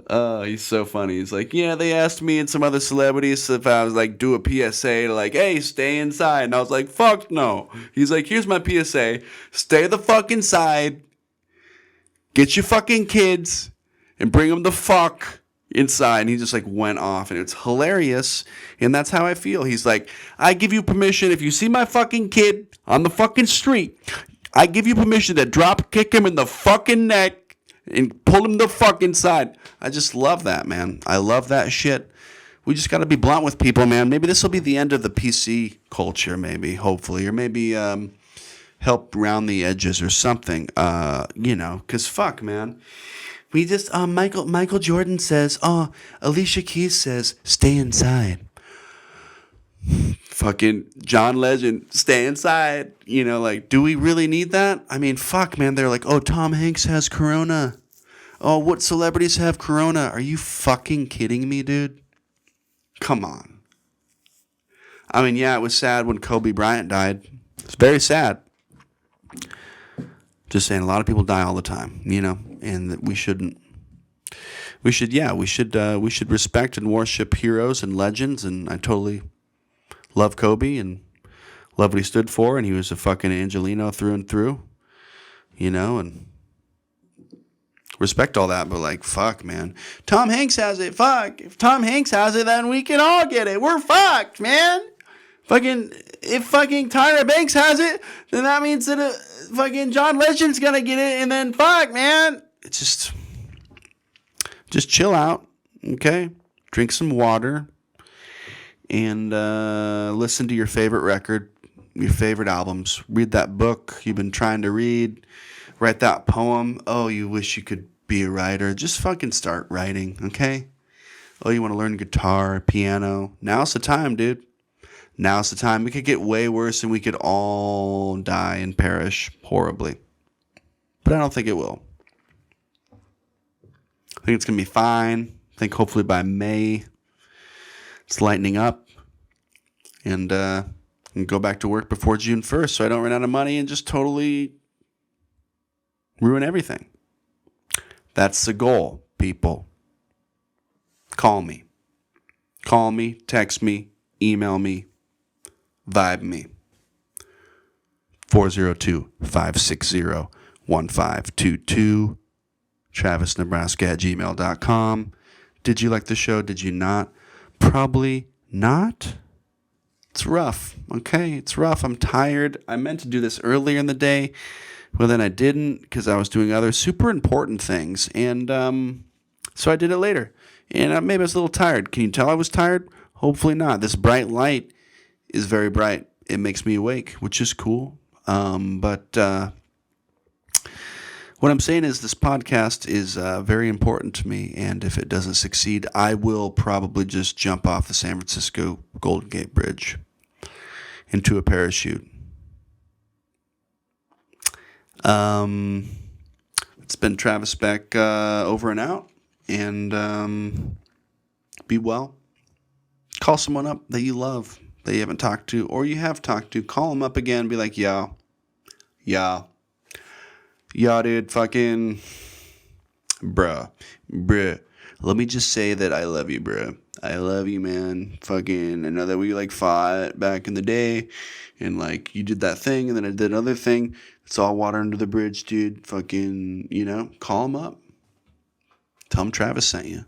He's so funny. He's like, yeah, they asked me and some other celebrities if I was like do a PSA to like, hey, stay inside. And I was like, fuck no. He's like, here's my PSA. Stay the fuck inside. Get your fucking kids and bring them the fuck inside. And he just like went off, and it's hilarious. And that's how I feel. He's like, I give you permission, if you see my fucking kid on the fucking street, I give you permission to drop kick him in the fucking neck and pull him the fuck inside. I just love that, man. I love that shit. We just got to be blunt with people, man. Maybe this will be the end of the PC culture, maybe, hopefully, or maybe help round the edges or something. You know, because fuck, man. We just, Michael Jordan says, Alicia Keys says, stay inside. Fucking John Legend, stay inside. You know, like, do we really need that? I mean, fuck, man. They're like, oh, Tom Hanks has corona. Oh, what celebrities have corona? Are you fucking kidding me, dude? Come on. I mean, yeah, it was sad when Kobe Bryant died. It's very sad. Just saying, a lot of people die all the time, you know, and that we shouldn't. We should respect and worship heroes and legends, and I totally love Kobe and love what he stood for, and he was a fucking Angelino through and through, you know, and respect all that, but like, fuck, man. Tom Hanks has it, fuck. If Tom Hanks has it, then we can all get it. We're fucked, man. Fucking, if fucking Tyra Banks has it, then that means that fucking John Legend's gonna get it, and then fuck, man. It's just chill out, okay? Drink some water, and listen to your favorite record. your favorite albums. Read that book you've been trying to read. Write that poem. Oh, you wish you could be a writer. Just fucking start writing, okay? Oh, you want to learn guitar, piano. Now's the time, dude. Now's the time. It could get way worse and we could all die and perish horribly. But I don't think it will. I think it's going to be fine. I think hopefully by May it's lightening up. And go back to work before June 1st so I don't run out of money and just totally ruin everything. That's the goal, people. Call me. Call me, text me, email me, vibe me. 402-560-1522. TravisNebraska@gmail.com. Did you like the show? Did you not? Probably not. It's rough, okay? It's rough. I'm tired. I meant to do this earlier in the day, but then I didn't because I was doing other super important things. And so I did it later. And maybe I was a little tired. Can you tell I was tired? Hopefully not. This bright light is very bright. It makes me awake, which is cool. But what I'm saying is this podcast is very important to me. And if it doesn't succeed, I will probably just jump off the San Francisco Golden Gate Bridge into a parachute. It's been Travis Beck over and out. And be well. Call someone up that you love, that you haven't talked to, or you have talked to. Call them up again and be like, yeah, dude, fucking, bruh. Let me just say that I love you, bruh. I love you, man. Fucking, I know that we like fought back in the day, and like you did that thing, and then I did another thing. It's all water under the bridge, dude. Fucking, call them up. Tell them Travis sent you.